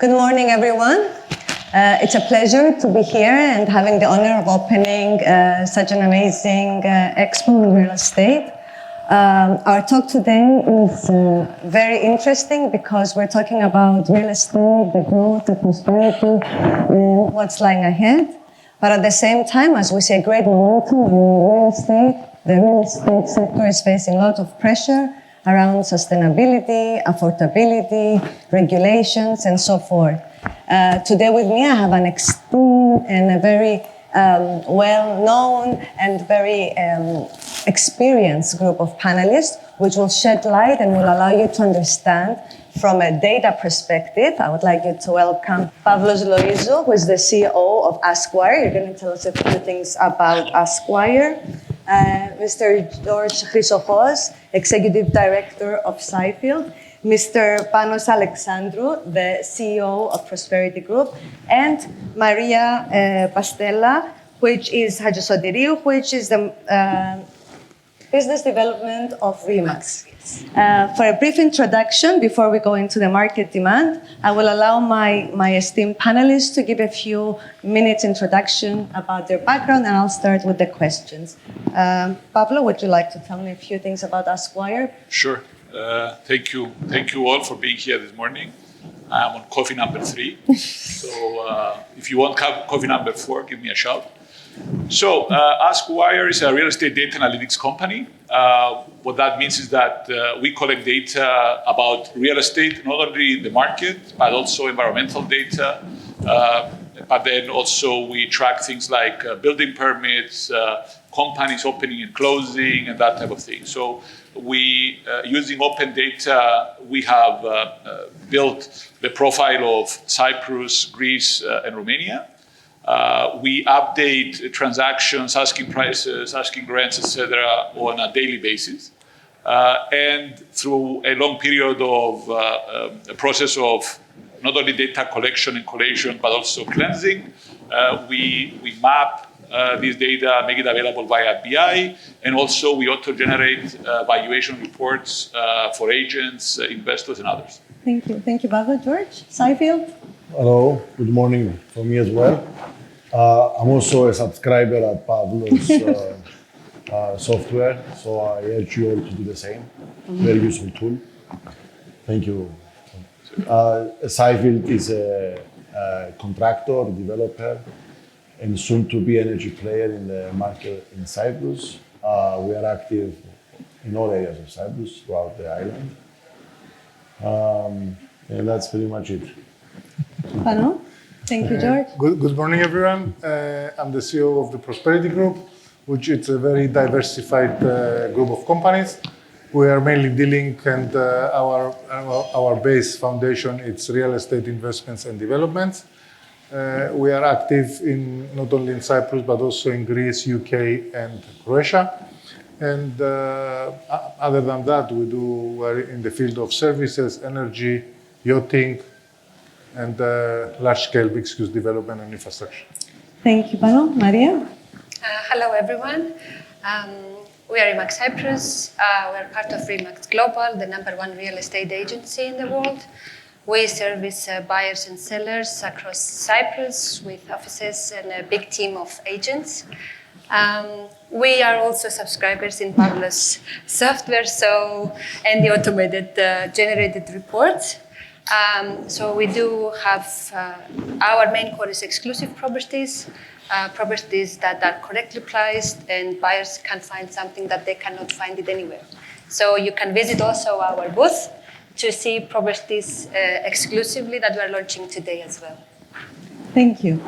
Good morning, everyone. It's a pleasure to be here and having the honor of opening such an amazing expo in real estate. Our talk today is very interesting because we're talking about real estate, the growth, the prosperity, and what's lying ahead. But at the same time, as we see a great momentum in real estate, the real estate sector is facing a lot of pressure around sustainability, affordability, regulations, and so forth. Today with me, I have an esteemed and a very well-known and very experienced group of panelists, which will shed light and will allow you to understand from a data perspective. I would like you to welcome Pavlos Loizou, who is the CEO of Askwire. You're going to tell us a few things about Askwire. Mr. George Chrysochos, Executive Director of Seifield. Mr. Panos Alexandrou, the CEO of Prosperity Group, and Maria Pastella, which is Hadjisotiriou, which is the business development of RE/MAX. For a brief introduction, before we go into the market demand, I will allow my esteemed panelists to give a few minutes introduction about their background, and I'll start with the questions. Pablo, would you like to tell me a few things about Askwire? Sure. Thank you all for being here this morning. I'm on coffee number 3. So if you want coffee number 4, give me a shout. So Askwire is a real estate data analytics company. What that means is that we collect data about real estate, not only the market, but also environmental data. But then also we track things like building permits, companies opening and closing, and that type of thing. So we, using open data, we have built the profile of Cyprus, Greece, and Romania. We update transactions, asking prices, asking rents, etc., on a daily basis. And through a long period of a process of not only data collection and collation, but also cleansing, we map this data, make it available via BI, and also we auto-generate valuation reports for agents, investors, and others. Thank you. Thank you, Pablo. George, Seifield? Hello, good morning from me as well. I'm also a subscriber at Pavlos software, so I urge you all to do the same. Very useful tool. Thank you. Seifield is a contractor, developer, and soon to be energy player in the market in Cyprus. We are active in all areas of Cyprus throughout the island. And that's pretty much it. Pano? Thank you, George. Good morning, everyone. I'm the CEO of the Prosperity Group, which is a very diversified group of companies. We are mainly dealing, and our base foundation is real estate investments and developments. We are active not only in Cyprus, but also in Greece, UK, and Croatia. And other than that, we're in the field of services, energy, yachting, and large-scale mixed-use development and infrastructure. Thank you, Pano. Maria? Hello, everyone. We are RE/MAX Cyprus. We are part of RE/MAX Global, the #1 real estate agency in the world. We service buyers and sellers across Cyprus with offices and a big team of agents. We are also subscribers in Pavlos software, and the automated generated reports. So we do have our main core is exclusive properties, properties that are correctly priced, and buyers can find something that they cannot find it anywhere. So you can visit also our booth to see properties exclusively that we are launching today as well. Thank you.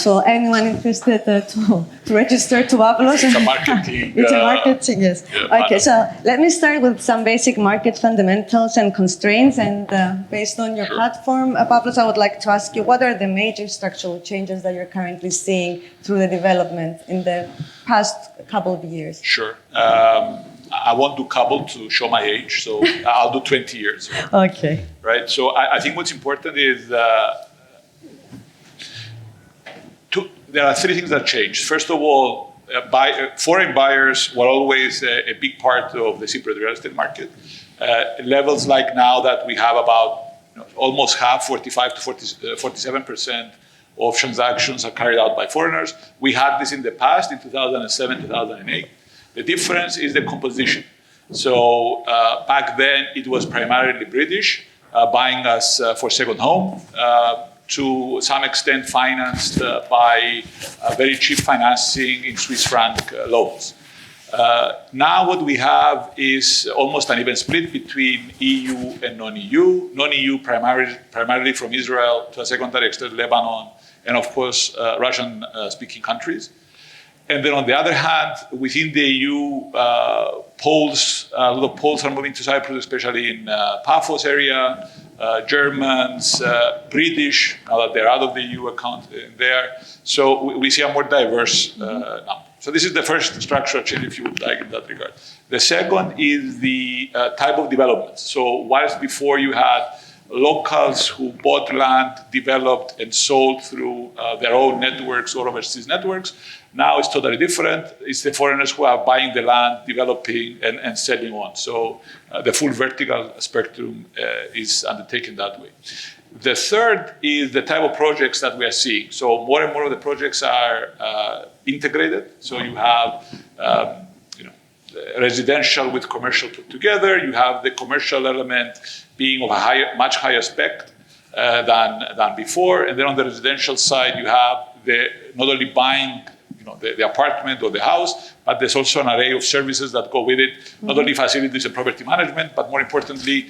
So anyone interested to register to Pavlos? It's a marketing. It's a marketing, yes. Yeah, okay, so let me start with some basic market fundamentals and constraints. And based on your platform, Pavlos, I would like to ask you, what are the major structural changes that you're currently seeing through the development in the past couple of years? Sure. I won't do couple to show my age, so I'll do 20 years. Okay. Right, so I think what's important is there are 3 things that changed. First of all, foreign buyers were always a big part of the Cypriot real estate market. Levels like now that we have about almost half, 45 to 47% of transactions are carried out by foreigners. We had this in the past, in 2007, 2008. The difference is the composition. So back then, it was primarily British buying us for second home, to some extent financed by very cheap financing in Swiss franc loans. Now what we have is almost an even split between EU and non-EU. Non-EU primarily from Israel, to a secondary extent Lebanon, and of course Russian-speaking countries. And then on the other hand, within the EU, Poles, a lot of Poles are moving to Cyprus, especially in Paphos area, Germans, British, now that they're out of the EU account there. So we see a more diverse number. So this is the first structural change, if you would like, in that regard. The second is the type of development. So whilst before you had locals who bought land, developed, and sold through their own networks or overseas networks, now it's totally different. It's the foreigners who are buying the land, developing, and selling on. So the full vertical spectrum is undertaken that way. The third is the type of projects that we are seeing. So more and more of the projects are integrated. So you have residential with commercial put together. You have the commercial element being of a much higher spec than before. And then on the residential side, you have not only buying the apartment or the house, but there's also an array of services that go with it, not only facilities and property management, but more importantly,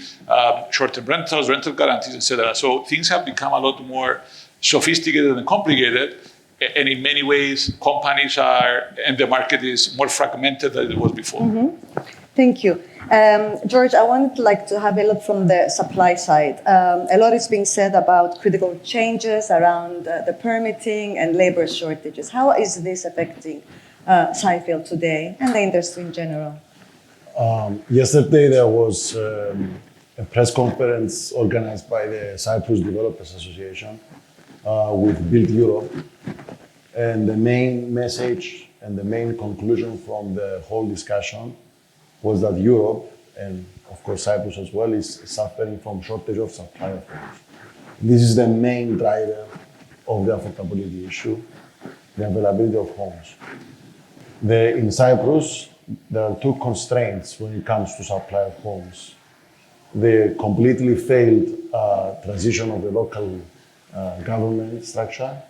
short-term rentals, rental guarantees, etc. So things have become a lot more sophisticated and complicated, and in many ways, companies are, and the market is more fragmented than it was before. Thank you. George, I would like to have a look from the supply side. A lot is being said about critical changes around the permitting and labor shortages. How is this affecting Cyprus today and the industry in general? Yesterday there was a press conference organized by the Cyprus Developers Association with Build Europe. And the main message and the main conclusion from the whole discussion was that Europe, and of course Cyprus as well, is suffering from shortage of supply of homes. This is the main driver of the affordability issue, the availability of homes. In Cyprus, there are two constraints when it comes to supply of homes. The completely failed transition of the local government structure,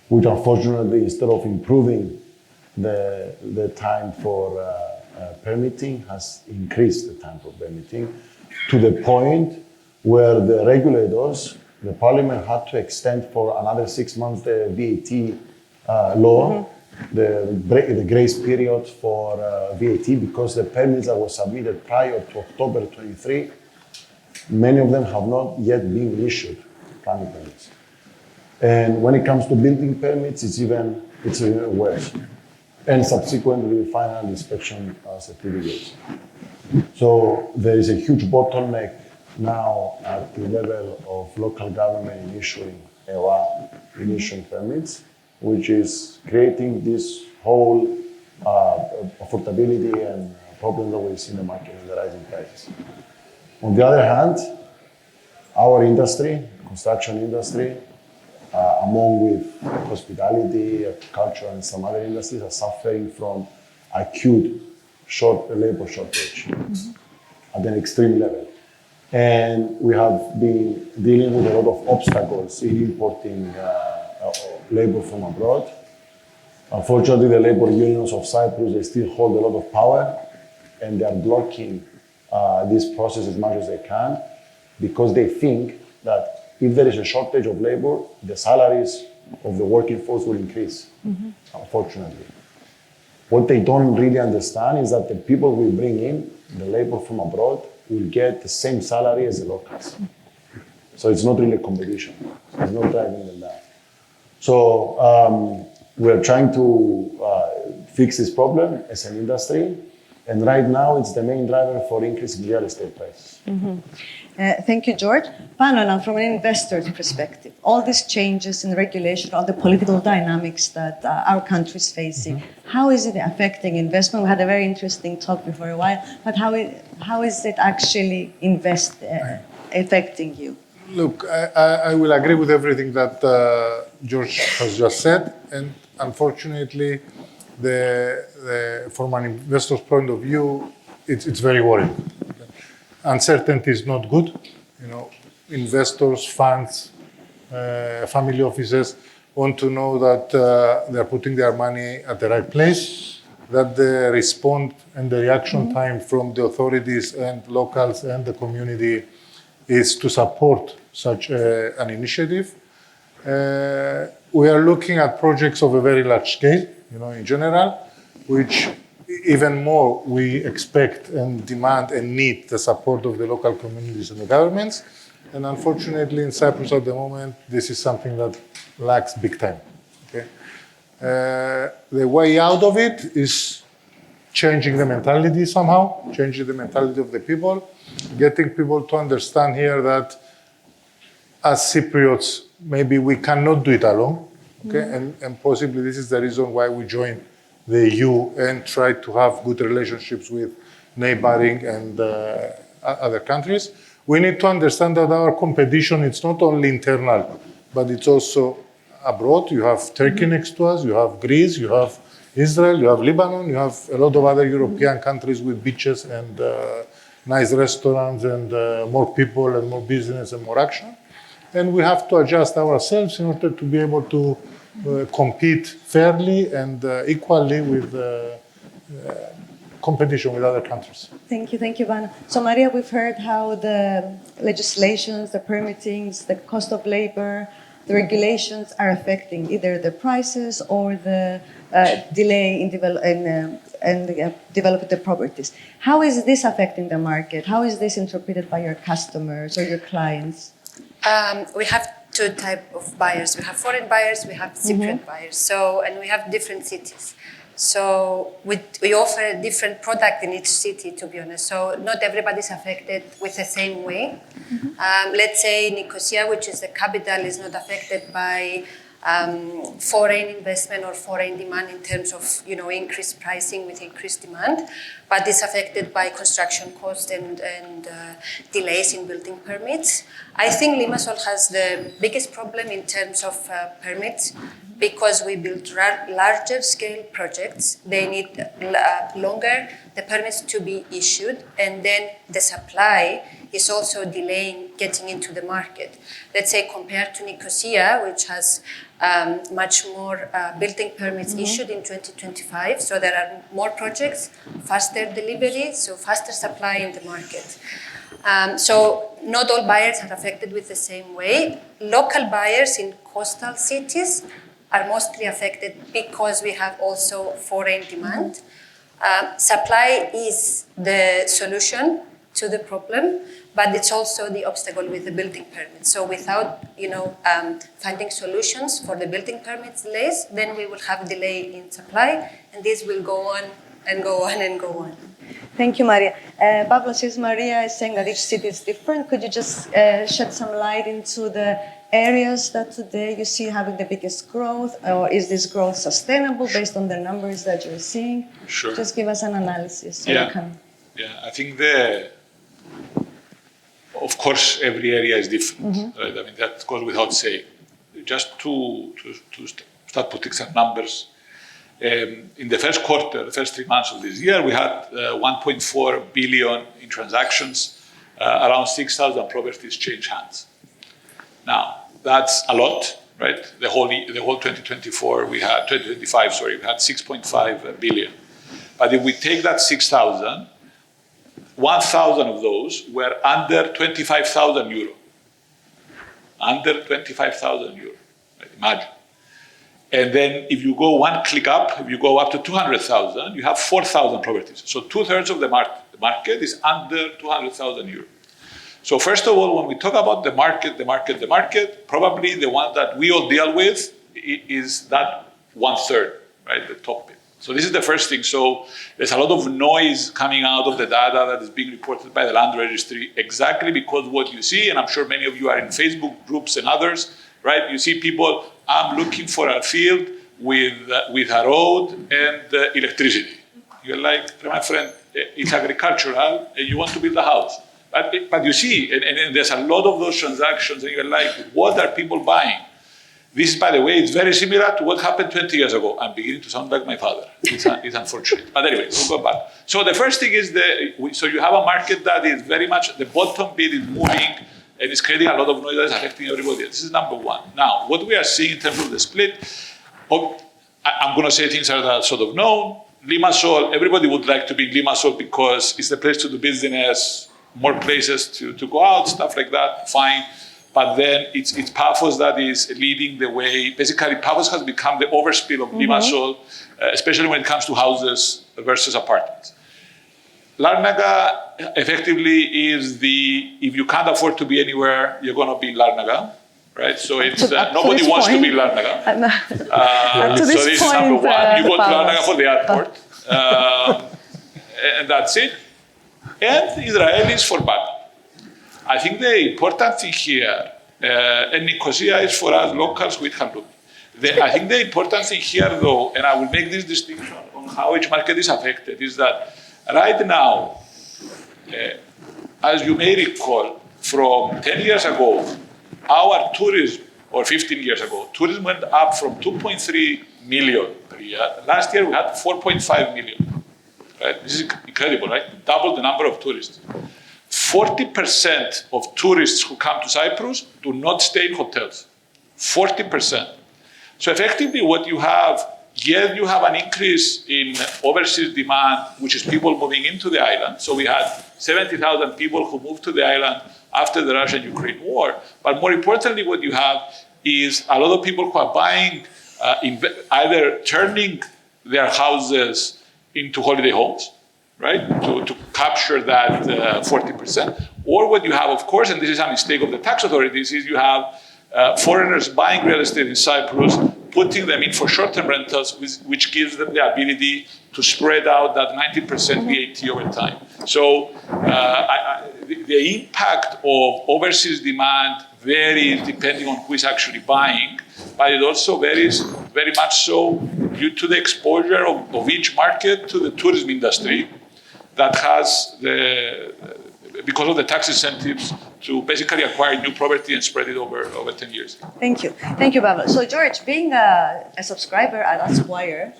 which unfortunately, instead of improving the time for permitting, has increased the time for permitting to the point where the regulators, the parliament had to extend for another 6 months the VAT law, the grace period for VAT, because the permits that were submitted prior to October 23, many of them have not yet been issued, planning permits. And when it comes to building permits, it's even worse. And subsequently, final inspection certificates. So there is a huge bottleneck now at the level of local government in issuing permits, which is creating this whole affordability and problem that we see in the market and the rising prices. On the other hand, our industry, construction industry, along with hospitality, agriculture, and some other industries, are suffering from acute labor shortage at an extreme level. And we have been dealing with a lot of obstacles in importing labor from abroad. Unfortunately, the labor unions of Cyprus, they still hold a lot of power, and they are blocking this process as much as they can, because they think that if there is a shortage of labor, the salaries of the working force will increase, unfortunately. What they don't really understand is that the people we bring in, the labor from abroad, will get the same salary as the locals. So it's not really a competition. It's not driving them down. So we're trying to fix this problem as an industry. And right now, it's the main driver for increasing real estate prices. Thank you, George. Pano, now from an investor's perspective, all these changes in regulation, all the political dynamics that our country is facing, how is it affecting investment? We had a very interesting talk before a while, but how is it actually affecting you? Look, I will agree with everything that George has just said, and unfortunately, from an investor's point of view, it's very worrying. Uncertainty is not good. You know, investors, funds, family offices want to know that they're putting their money at the right place, that the response and the reaction time from the authorities and locals and the community is to support such an initiative. We are looking at projects of a very large scale, you know, in general, which even more we expect and demand and need the support of the local communities and the governments. And unfortunately, in Cyprus at the moment, this is something that lacks big time. Okay? The way out of it is changing the mentality somehow, changing the mentality of the people, getting people to understand here that as Cypriots, maybe we cannot do it alone, okay? And possibly this is the reason why we joined the EU and try to have good relationships with neighboring and other countries. We need to understand that our competition, it's not only internal, but it's also abroad. You have Turkey next to us, you have Greece, you have Israel, you have Lebanon, you have a lot of other European countries with beaches and nice restaurants and more people and more business and more action. And we have to adjust ourselves in order to be able to compete fairly and equally with competition with other countries. Thank you, Vana. So, Maria, we've heard how the legislations, the permittings, the cost of labor, the regulations are affecting either the prices or the delay in developing the properties. How is this affecting the market? How is this interpreted by your customers or your clients? We have two types of buyers. We have foreign buyers, we have Cypriot buyers. So, and we have different cities. So we offer a different product in each city, to be honest. So not everybody's affected with the same way. Let's say Nicosia, which is the capital, is not affected by foreign investment or foreign demand in terms of, you know, increased pricing with increased demand, but is affected by construction costs and delays in building permits. I think Limassol has the biggest problem in terms of permits because we build larger scale projects. They need longer the permits to be issued, and then the supply is also delaying getting into the market. Let's say compared to Nicosia, which has much more building permits issued in 2025. So there are more projects, faster delivery, so faster supply in the market. So not all buyers are affected with the same way. Local buyers in coastal cities are mostly affected because we have also foreign demand. Supply is the solution to the problem, but it's also the obstacle with the building permits. So without, you know, finding solutions for the building permits delays, then we will have delay in supply, and this will go on and go on and go on. Thank you, Maria. Pablo, since Maria is saying that each city is different, could you just shed some light into the areas that today you see having the biggest growth, or is this growth sustainable based on the numbers that you're seeing? Sure. Just give us an analysis. So Yeah, I think of course, every area is different. Right? I mean, that goes without saying. Just to start putting some numbers, in the first quarter, the first 3 months of this year, we had 1.4 billion in transactions, around 6,000 properties change hands. Now, that's a lot, right? The whole 2025, we had 6.5 billion. But if we take that 6,000, 1,000 of those were under 25,000 euro. Under 25,000 euro, right? Imagine. And then if you go one click up, if you go up to 200,000, you have 4,000 properties. So 2/3 of the market is under 200,000 euro. So first of all, when we talk about the market, probably the one that we all deal with is that 1/3, right, the top bit. So this is the first thing. So there's a lot of noise coming out of the data that is being reported by the land registry, exactly because what you see, and I'm sure many of you are in Facebook groups and others, right? You see people, I'm looking for a field with a road and electricity. You're like, my friend, it's agricultural, and you want to build a house. But you see, and there's a lot of those transactions, and you're like, what are people buying? This, by the way, it's very similar to what happened 20 years ago. I'm beginning to sound like my father. It's unfortunate. But anyway, we'll go back. So the first thing is, so you have a market that is very much, the bottom bid is moving, and it's creating a lot of noise that is affecting everybody. This is number one. Now, what we are seeing in terms of the split, I'm going to say things that are sort of known. Limassol, everybody would like to be in Limassol because it's the place to do business, more places to go out, stuff like that, fine. But then it's Paphos that is leading the way. Basically, Paphos has become the overspill of Limassol, especially when it comes to houses versus apartments. Larnaca effectively is if you can't afford to be anywhere, you're going to be in Larnaca, right? So it's nobody wants to be in Larnaca. So this is number one. You go to Larnaca for the airport, and that's it. And Israelis for Bali. I think the important thing here, and Nicosia is for us locals with Halloumi. I think the important thing here, though, and I will make this distinction on how each market is affected, is that right now, as you may recall, from 10 years ago, our tourism, or 15 years ago, tourism went up from 2.3 million per year. Last year, we had 4.5 million. Right? This is incredible, right? Double the number of tourists. 40% of tourists who come to Cyprus do not stay in hotels. 40%. So effectively what you have, yes, you have an increase in overseas demand, which is people moving into the island. So we had 70,000 people who moved to the island after the Russia-Ukraine war. But more importantly, what you have is a lot of people who are buying, either turning their houses into holiday homes, right, to capture that 40%. Or what you have, of course, and this is a mistake of the tax authorities, is you have foreigners buying real estate in Cyprus, putting them in for short-term rentals, which gives them the ability to spread out that 90% VAT over time. So the impact of overseas demand varies depending on who is actually buying, but it also varies very much so due to the exposure of each market to the tourism industry that has because of the tax incentives to basically acquire new property and spread it over 10 years. Thank you. Thank you, Pavel. So, George, being a subscriber at Aspire,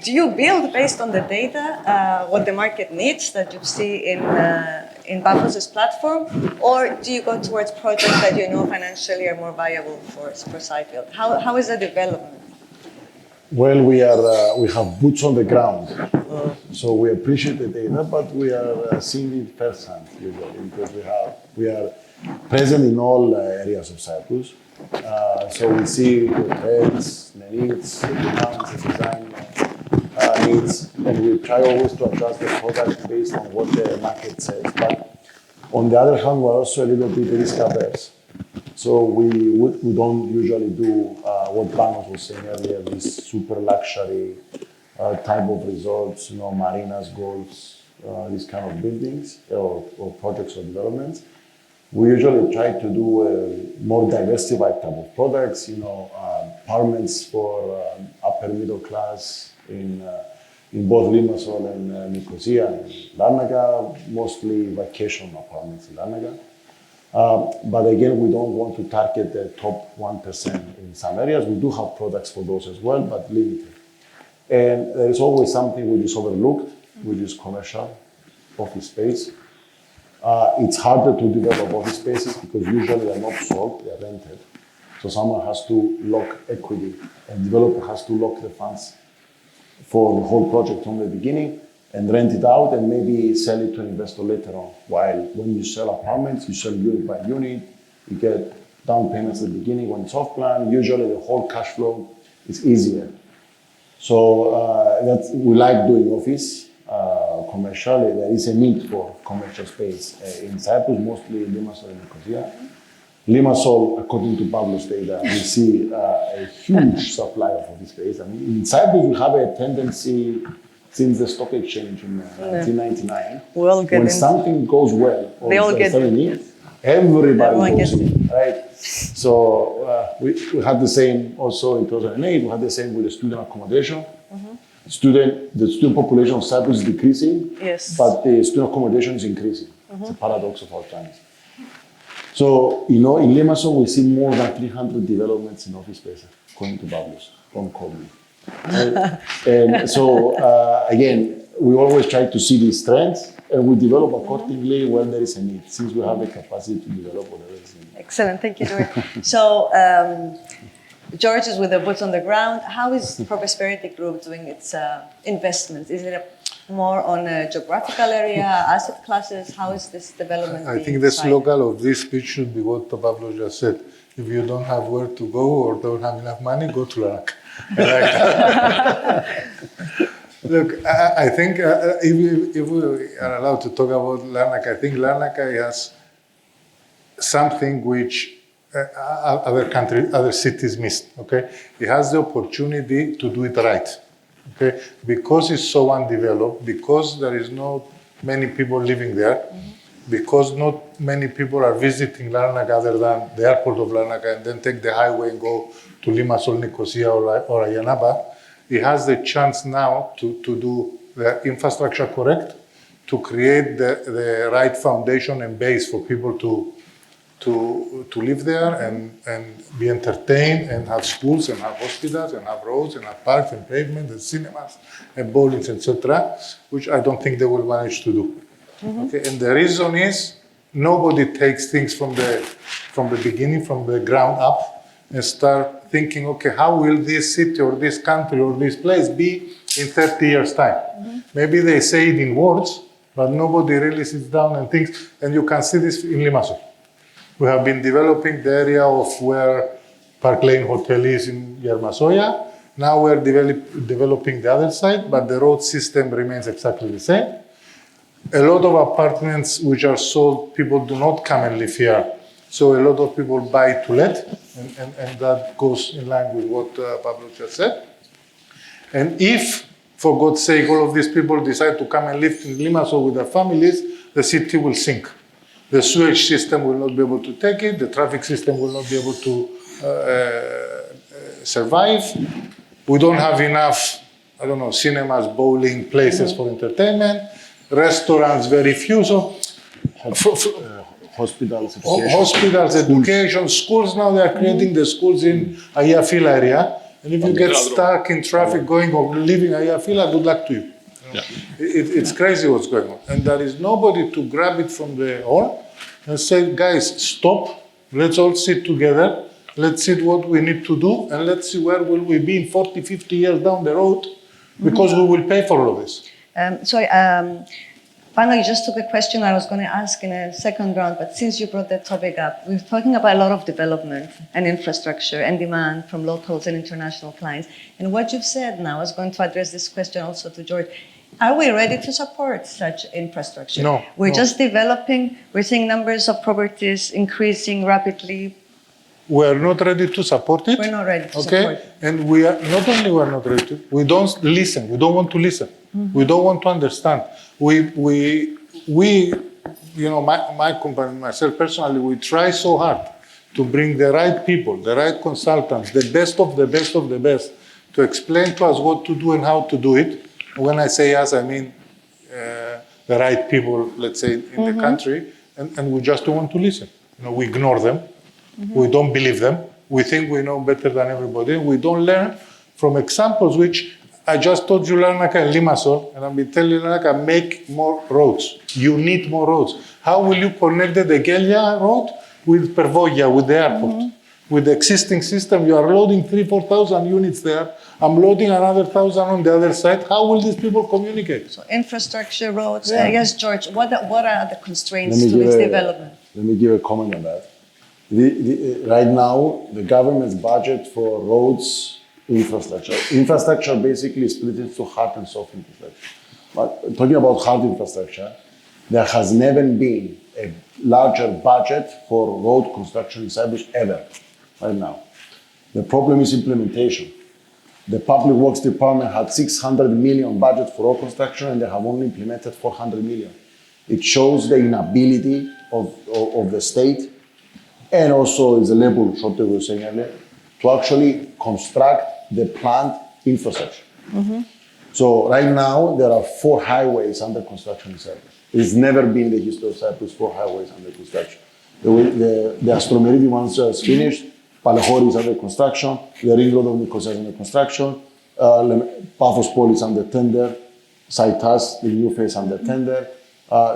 do you build based on the data what the market needs that you see in Paphos' platform, or do you go towards projects that you know financially are more viable for Cyprus? How is the development? Well, we have boots on the ground, so we appreciate the data, but we are seeing it firsthand usually because we are present in all areas of Cyprus. So we see the trends, the needs, the demands, the design needs, and we try always to adjust the product based on what the market says. But on the other hand, we're also a little bit risk averse. So we don't usually do what Panos was saying earlier, this super luxury type of resorts, marinas, golfs, these kind of buildings or projects or developments. We usually try to do a more diversified type of products, apartments for upper middle class in both Limassol and Nicosia and Larnaca, mostly vacation apartments in Larnaca. But again, we don't want to target the top 1% in some areas. We do have products for those as well, but limited. And there is always something which is overlooked, which is commercial office space. It's harder to develop office spaces because usually they're not sold, they're rented. So someone has to lock equity, and developer has to lock the funds for the whole project from the beginning and rent it out and maybe sell it to an investor later on. While when you sell apartments, you sell unit by unit, you get down payments at the beginning when it's off plan. Usually the whole cash flow is easier. So we like doing office, commercial. There is a need for commercial space in Cyprus, mostly Limassol and Nicosia. Limassol, according to Pablo's data, we see a huge supply of office space. I mean, in Cyprus, we have a tendency since the stock exchange in 1999. When something goes well, or everybody goes in, right? So we had the same also in 2008. We had the same with the student accommodation. The student population of Cyprus is decreasing, but the student accommodation is increasing. It's a paradox of our times. So, you know, in Limassol, we see more than 300 developments in office space, according to Pavlos, don't call me. And so, again, we always try to see these trends and we develop accordingly when there is a need, since we have the capacity to develop whatever is needed. Excellent, thank you, George. So, George is with the boots on the ground. How is Prosperity Group doing its investments? Is it more on a geographical area, asset classes? How is this development? I think the slogan of this speech should be what Pablo just said. If you don't have where to go or don't have enough money, go to Larnaca. Look, I think if we are allowed to talk about Larnaca, I think Larnaca has something which other cities missed. Okay, it has the opportunity to do it right. Okay, because it's so undeveloped, because there is not many people living there, because not many people are visiting Larnaca other than the airport of Larnaca and then take the highway and go to Limassol, Nicosia or Ayanaba, it has the chance now to do the infrastructure correct, to create the right foundation and base for people to live there and be entertained and have schools and have hospitals and have roads and have parks and pavements and cinemas and bowlings, etc., which I don't think they will manage to do. Okay? And the reason is nobody takes things from the beginning, from the ground up, and start thinking, okay, how will this city or this country or this place be in 30 years' time? Maybe they say it in words, but nobody really sits down and thinks, and you can see this in Limassol. We have been developing the area of where Park Lane Hotel is in Yermasoya. Now we're developing the other side, but the road system remains exactly the same. A lot of apartments which are sold, people do not come and live here. So a lot of people buy to let, and that goes in line with what Pablo just said. And if, for God's sake, all of these people decide to come and live in Limassol with their families, the city will sink. The sewage system will not be able to take it. The traffic system will not be able to survive. We don't have enough, I don't know, cinemas, bowling, places for entertainment. Restaurants, very few. So, hospitals, education, schools. Now they are creating the schools in Ayafila area. And if you get stuck in traffic going or leaving Ayafila, good luck to you. Yeah. It's crazy what's going on. And there is nobody to grab it from the horn and say, guys, stop. Let's all sit together. Let's see what we need to do. And let's see where will we be in 40, 50 years down the road, because we will pay for all of this. Pano, you just took the question I was going to ask in a second round, but since you brought that topic up, we're talking about a lot of development and infrastructure and demand from locals and international clients. And what you've said now, I was going to address this question also to George. Are we ready to support such infrastructure? No. We're just developing, we're seeing numbers of properties increasing rapidly. We're not ready to support it. We're not ready to support it. And we are not only we're not ready to, we don't listen. We don't want to listen. We don't want to understand. We you know, my company, myself personally, we try so hard to bring the right people, the right consultants, the best of the best of the best, to explain to us what to do and how to do it. When I say us, I mean the right people, let's say, in the country, and we just don't want to listen. You know, we ignore them. We don't believe them. We think we know better than everybody. We don't learn from examples which I just told you, Larnaca and Limassol, and I'll be telling you, Larnaca, make more roads. You need more roads. How will you connect the Degelia road with Pervoia, with the airport? With the existing system, you are loading 3,000-4,000 units there. I'm loading another 1,000 on the other side. How will these people communicate? So infrastructure, roads. Yes, George, what are the constraints to this development? Let me give a comment on that. Right now, the government's budget for roads, infrastructure basically is split into hard and soft infrastructure. But talking about hard infrastructure, there has never been a larger budget for road construction in Cyprus ever, right now. The problem is implementation. The Public Works Department had 600 million budget for road construction and they have only implemented 400 million. It shows the inability of the state, and also is a labor shortage we were saying earlier, to actually construct the planned infrastructure. So right now, there are 4 highways under construction in Cyprus. There's never been the history of Cyprus 4 highways under construction. The Astromeridi once is finished, Palahori is under construction, the ring road of Nicosia is under construction, Paphos Pol is under tender, Saitas, the new phase under tender.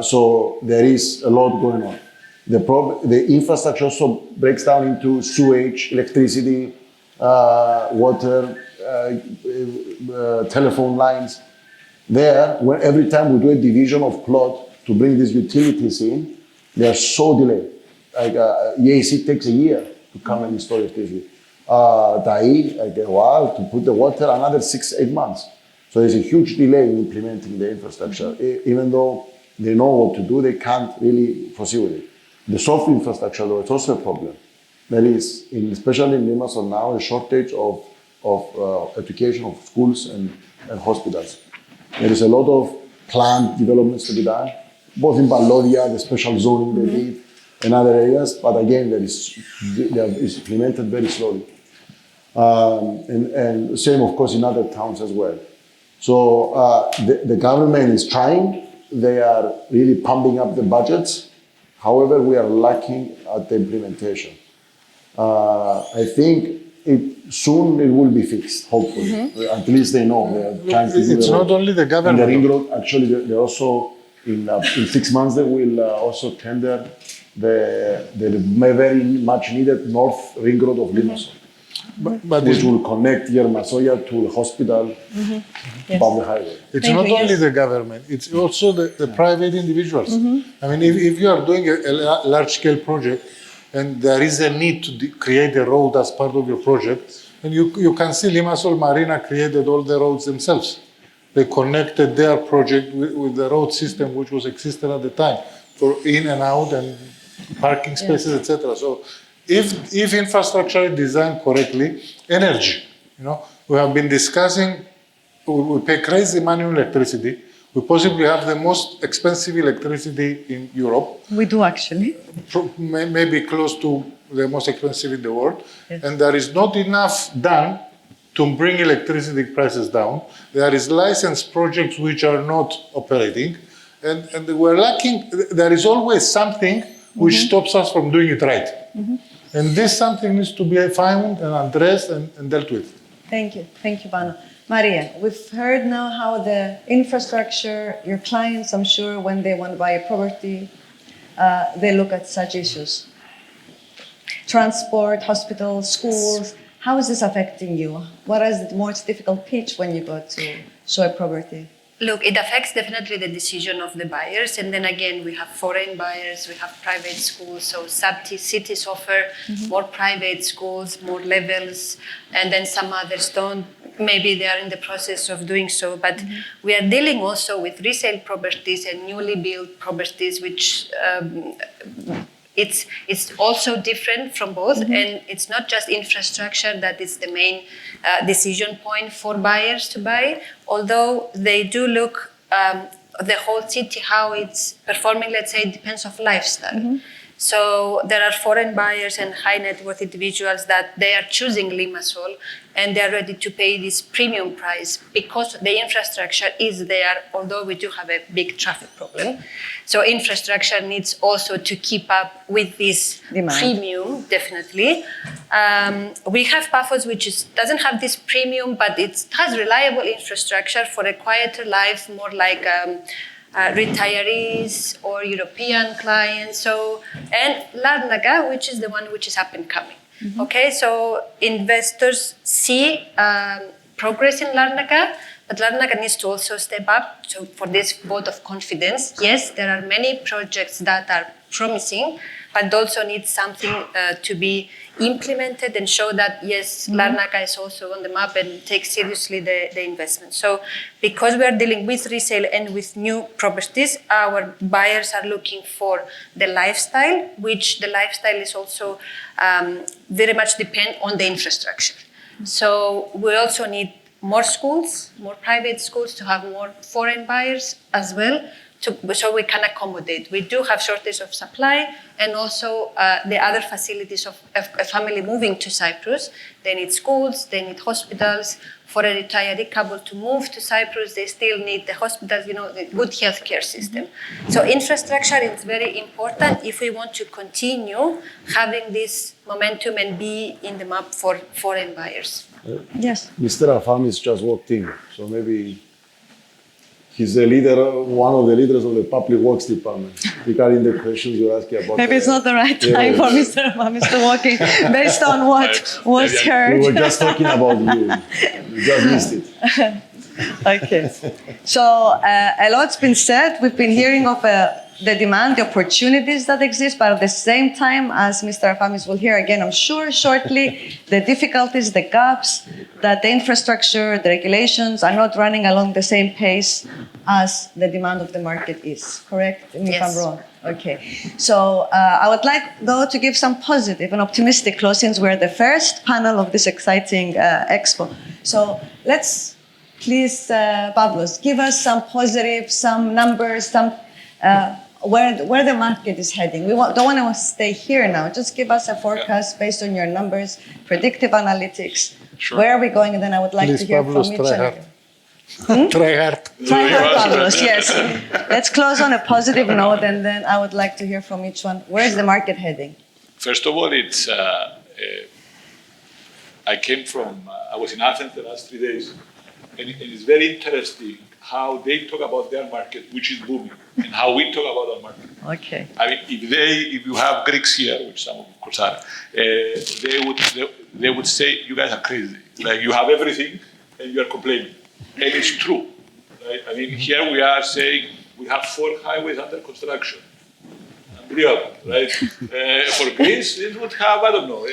So there is a lot going on. The infrastructure also breaks down into sewage, electricity, water, telephone lines. There, every time we do a division of plot to bring these utilities in, they are so delayed. Like EAC takes a year to come and install electricity. TAI, like a while to put the water, another 6-8 months. So there's a huge delay in implementing the infrastructure. Even though they know what to do, they can't really proceed with it. The soft infrastructure, though, it's also a problem. There is, especially in Limassol now, a shortage of education, of schools and hospitals. There is a lot of planned developments to be done, both in Ballodia, the special zoning they did, and other areas, but again, they are implemented very slowly. And same, of course, in other towns as well. So the government is trying. They are really pumping up the budgets. However, we are lacking at the implementation. I think soon it will be fixed, hopefully. At least they know they are trying to do It's not only the government. And the ring road, actually, they also, in 6 months, they will also tender the very much needed North Ring Road of Limassol, which will connect Yermasoya to the hospital above the highway. It's not only the government, it's also the private individuals. I mean, if you are doing a large-scale project and there is a need to create a road as part of your project, and you can see Limassol Marina created all the roads themselves. They connected their project with the road system which was existed at the time for in and out and parking spaces, etc. So if infrastructure is designed correctly, energy, we have been discussing, we pay crazy money on electricity. We possibly have the most expensive electricity in Europe. We do actually. Maybe close to the most expensive in the world. Yes. And there is not enough done to bring electricity prices down. There is licensed projects which are not operating. And we're lacking, there is always something which stops us from doing it right. And this something needs to be found and addressed and dealt with. Thank you, Vano. Maria, we've heard now how the infrastructure, your clients, I'm sure, when they want to buy a property, they look at such issues. Transport, hospitals, schools, how is this affecting you? What is the most difficult pitch when you go to show a property? Look, it affects definitely the decision of the buyers. And then again, we have foreign buyers, we have private schools. So cities offer more private schools, more levels, and then some others don't. Maybe they are in the process of doing so. But we are dealing also with resale properties and newly built properties, which it's also different from both. And it's not just infrastructure that is the main decision point for buyers to buy, although they do look the whole city, how it's performing, let's say, depends on lifestyle. So there are foreign buyers and high net worth individuals that they are choosing Limassol and they are ready to pay this premium price because the infrastructure is there, although we do have a big traffic problem. So infrastructure needs also to keep up with this premium, definitely. We have Paphos, which doesn't have this premium, but it has reliable infrastructure for a quieter life, more like retirees or European clients. So, and Larnaca, which is the one which is up and coming. Okay, so investors see progress in Larnaca, but Larnaca needs to also step up for this vote of confidence. Yes, there are many projects that are promising, but also need something to be implemented and show that, yes, Larnaca is also on the map and takes seriously the investment. So because we are dealing with resale and with new properties, our buyers are looking for the lifestyle, which the lifestyle is also very much depend on the infrastructure. So we also need more schools, more private schools to have more foreign buyers as well. so we can accommodate. We do have shortage of supply, and also the other facilities of a family moving to Cyprus. They need schools, they need hospitals. For a retiree couple to move to Cyprus, they still need the hospitals, the good healthcare system. So infrastructure is very important if we want to continue having this momentum and be in the map for foreign buyers. Yes. Mr. Afamis just walked in, so maybe he's a leader, one of the leaders of the public works department, regarding the questions you're asking about. Maybe it's not the right time for Mr. Walking, based on what was heard. We were just talking about you. You just missed it. Okay. So a lot's been said. We've been hearing of the demand, the opportunities that exist, but at the same time, as Mr. Afamis will hear again, I'm sure, shortly, the difficulties, the gaps, that the infrastructure, the regulations are not running along the same pace as the demand of the market is. Correct? If Yes. I'm wrong. Okay. So I would like, though, to give some positive and optimistic close, since we're the first panel of this exciting expo. So let's please, Pavlos, give us some positive, some numbers, some where the market is heading. We don't want to stay here now. Just give us a forecast based on your numbers, predictive analytics. Sure. Where are we going? And then I would like Please, to hear Pavlos, from each try other. hard. Try hard. Try hard, Pavlos, yes. Let's close on a positive note, and then I would like to hear from each one. Where is the market heading? First of all, it's I was in Athens the last 3 days, and it's very interesting how they talk about their market, which is booming, and how we talk about our market. Okay. I mean, if you have Greeks here, which some of course are, they would say, you guys are crazy. Like, you have everything, and you are complaining. And it's true. Right? I mean, here we are saying we have 4 highways under construction. Unbelievable, right? For Greece, it would have, I don't know,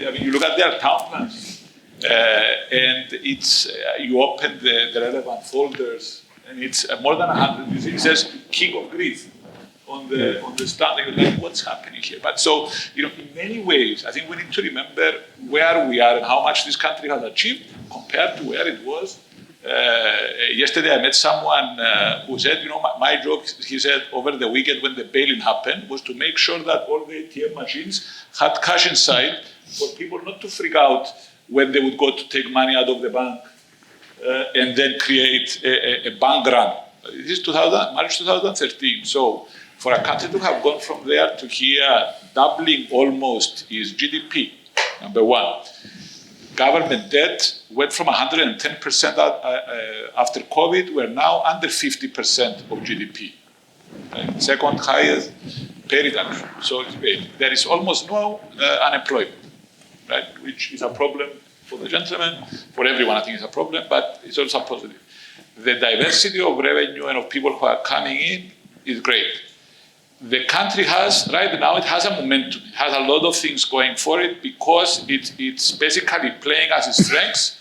I mean, you look at their town plans, and it's, you open the relevant folders, and it's more than 100. It says King of Greece on the stand. You're like, what's happening here? But so, in many ways, I think we need to remember where we are and how much this country has achieved compared to where it was. Yesterday, I met someone who said, my job, he said, over the weekend when the bail-in happened, was to make sure that all the ATM machines had cash inside for people not to freak out when they would go to take money out of the bank and then create a bank run. This is March 2013. So for a country to have gone from there to here, doubling almost is GDP, number one. Government debt went from 110% after COVID. We're now under 50% of GDP. Right? Second highest pay reduction. So there is almost no unemployment, right? Which is a problem for the gentleman. For everyone, I think it's a problem, but it's also positive. The diversity of revenue and of people who are coming in is great. The country has, right now, it has a momentum. It has a lot of things going for it because it's basically playing as its strengths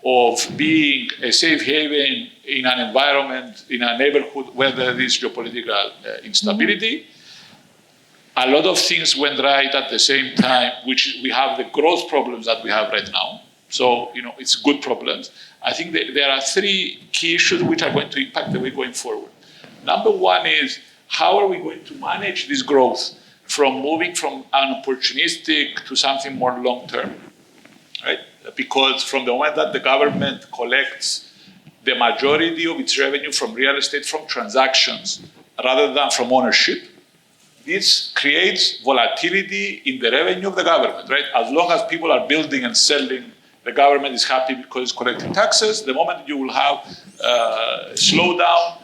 of being a safe haven in an environment, in a neighborhood where there is geopolitical instability. A lot of things went right at the same time, which we have the growth problems that we have right now. So, it's good problems. I think there are 3 key issues which are going to impact the way going forward. Number one is, how are we going to manage this growth from moving from an opportunistic to something more long-term, right? Because from the moment that the government collects the majority of its revenue from real estate from transactions rather than from ownership, this creates volatility in the revenue of the government, right? As long as people are building and selling, the government is happy because it's collecting taxes. The moment you will have a slowdown,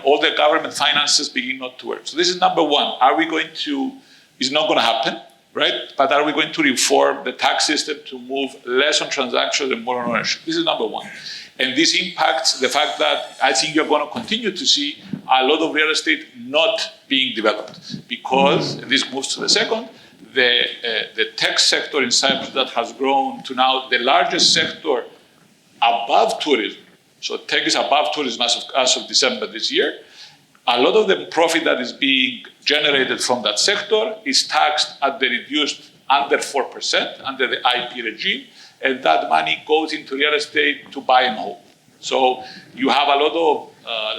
all the government finances begin not to work. So this is number one. It's not going to happen, right? But are we going to reform the tax system to move less on transactions and more on ownership? This is number one. And this impacts the fact that I think you're going to continue to see a lot of real estate not being developed because, and this moves to the second, the tech sector in Cyprus that has grown to now the largest sector above tourism. So tech is above tourism as of December this year. A lot of the profit that is being generated from that sector is taxed at the reduced under 4% under the IP regime, and that money goes into real estate to buy and hold. So you have a lot of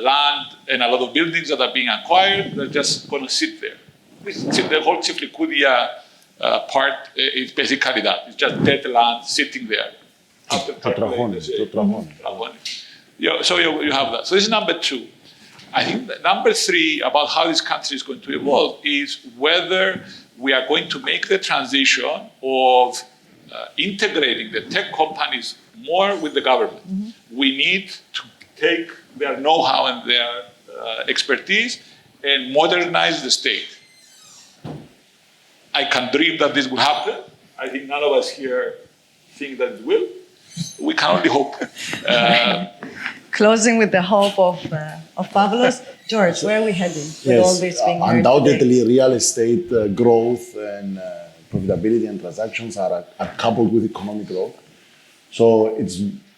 land and a lot of buildings that are being acquired. They're just going to sit there. The whole Tsiflikudia part is basically that. It's just dead land sitting there. So you have that. So this is number two. I think that number three, about how this country is going to evolve, is whether we are going to make the transition of integrating the tech companies more with the government. We need to take their know-how and their expertise and modernize the state. I can dream that this will happen. I think none of us here think that it will. We can only hope. Closing with the hope of Pavlos. George, where are we heading with all this being heard undoubtedly, today? real estate growth and profitability and transactions are coupled with economic growth. So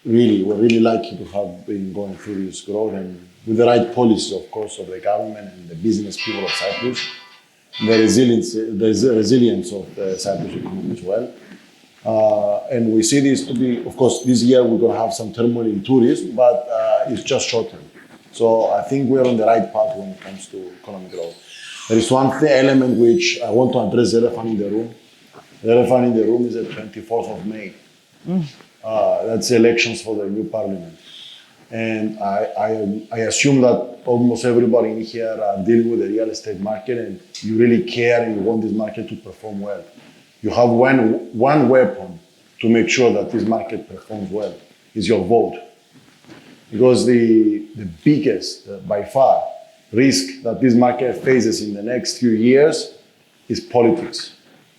we're really lucky to have been going through this growth, and with the right policy, of course, of the government and the business people of Cyprus, the resilience of the Cyprus economy as well. And we see this to be, of course, this year we're going to have some turmoil in tourism, but it's just short term. So I think we're on the right path when it comes to economic growth. There is one element which I want to address, the elephant in the room. The elephant in the room is the 24th of May. That's elections for the new parliament. And I assume that almost everybody in here are dealing with the real estate market, and you really care and you want this market to perform well. You have one weapon to make sure that this market performs well, is your vote. Because the biggest, by far, risk that this market faces in the next few years is politics,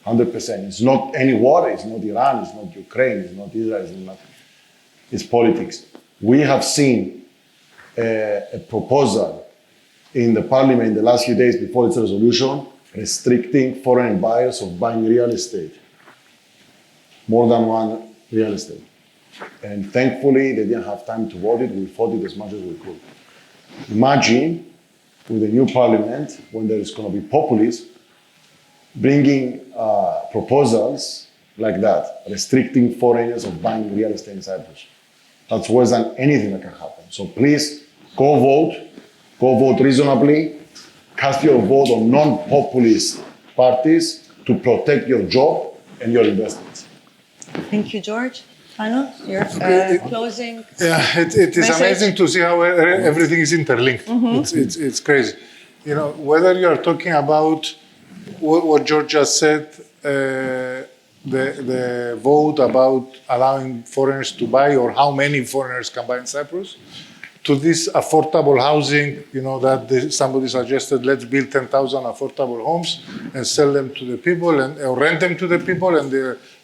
100%. It's not any war, it's not Iran, it's not Ukraine, it's not Israel, it's nothing. It's politics. We have seen a proposal in the parliament in the last few days before its resolution restricting foreign buyers of buying real estate, more than one real estate. And thankfully, they didn't have time to vote it. We fought it as much as we could. Imagine with the new parliament, when there is going to be populists, bringing proposals like that, restricting foreigners of buying real estate in Cyprus. That's worse than anything that can happen. So please, go vote reasonably, cast your vote on non-populist parties to protect your job and your investments. Thank you, George. Panos, your closing. Yeah, it is amazing to see how everything is interlinked. It's crazy. You know, whether you are talking about what George just said, the vote about allowing foreigners to buy, or how many foreigners can buy in Cyprus, to this affordable housing, you know, that somebody suggested, let's build 10,000 affordable homes and sell them to the people, or rent them to the people, and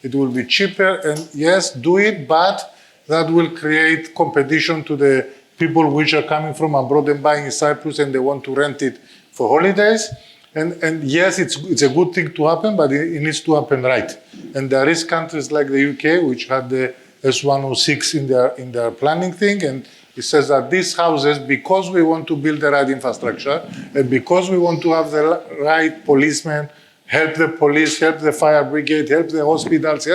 it will be cheaper. And yes, do it, but that will create competition to the people which are coming from abroad and buying in Cyprus, and they want to rent it for holidays. And yes, it's a good thing to happen, but it needs to happen right. And there is countries like the UK which had the S106 in their planning thing, and it says that these houses, because we want to build the right infrastructure, and because we want to have the right policemen, help the police, help the fire brigade, help the hospitals,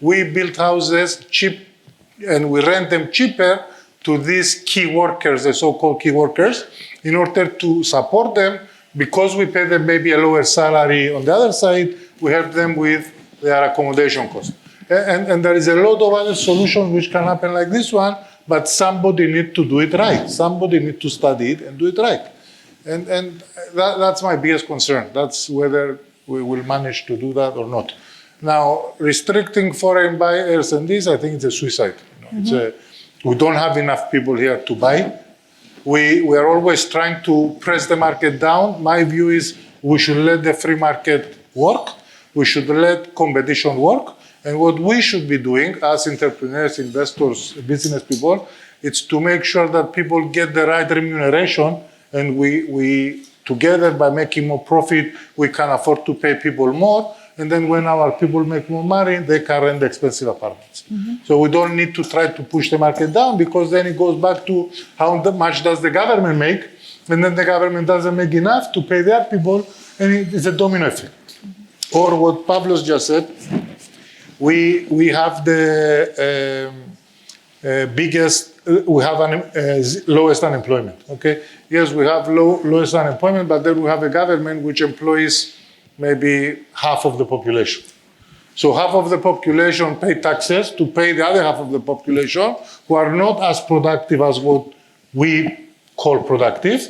we build houses cheap, and we rent them cheaper to these key workers, the so-called key workers, in order to support them. Because we pay them maybe a lower salary on the other side, we help them with their accommodation cost. And there is a lot of other solutions which can happen like this one, but somebody needs to do it right. Somebody needs to study it and do it right. And that's my biggest concern. That's whether we will manage to do that or not. Now, restricting foreign buyers and this, I think it's a suicide. You know, we don't have enough people here to buy. We are always trying to press the market down. My view is we should let the free market work. We should let competition work. And what we should be doing as entrepreneurs, investors, business people, it's to make sure that people get the right remuneration, and we together, by making more profit, we can afford to pay people more. And then when our people make more money, they can rent expensive apartments. So we don't need to try to push the market down, because then it goes back to how much does the government make, and then the government doesn't make enough to pay their people, and it's a domino effect. Or what Pavlos just said, we have the biggest we have lowest unemployment. Okay, yes, we have lowest unemployment, but then we have a government which employs maybe half of the population. So half of the population pay taxes to pay the other half of the population who are not as productive as what we call productive,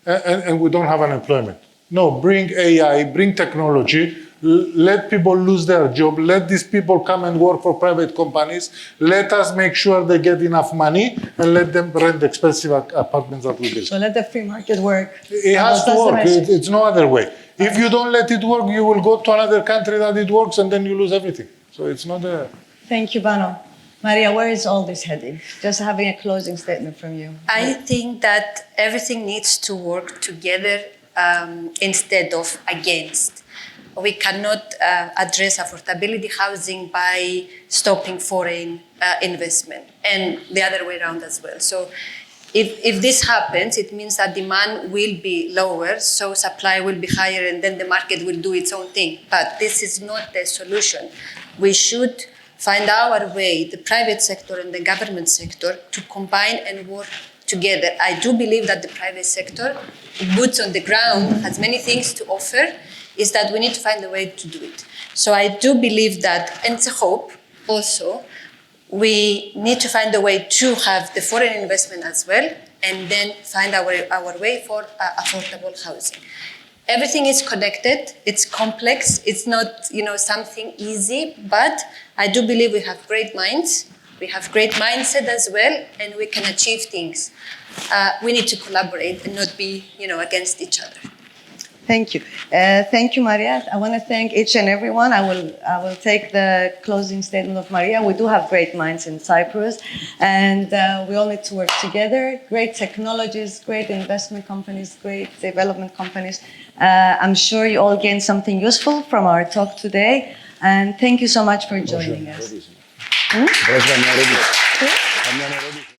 and we don't have unemployment. No, bring AI, bring technology, let people lose their job, let these people come and work for private companies, let us make sure they get enough money, and let them rent expensive apartments that we build. So let the free market work. It has to work, it's no other way. If you don't let it work, you will go to another country that it works and then you lose everything. So it's not a... Thank you, Bano. Maria, where is all this heading? Just having a closing statement from you. I think that everything needs to work together instead of against. We cannot address affordability housing by stopping foreign investment, and the other way around as well. So if this happens, it means that demand will be lower, so supply will be higher, and then the market will do its own thing. But this is not the solution. We should find our way, the private sector and the government sector, to combine and work together. I do believe that the private sector, boots on the ground, has many things to offer, is that we need to find a way to do it. So I do believe that, and it's a hope also, we need to find a way to have the foreign investment as well, and then find our way for affordable housing. Everything is connected, it's complex, it's not something easy, but I do believe we have great minds, we have great mindset as well, and we can achieve things. We need to collaborate and not be against each other. Thank you. Thank you, Maria. I want to thank each and everyone. I will take the closing statement of Maria. We do have great minds in Cyprus, and we all need to work together. Great technologies, great investment companies, great development companies. I'm sure you all gained something useful from our talk today, and thank you so much for joining us.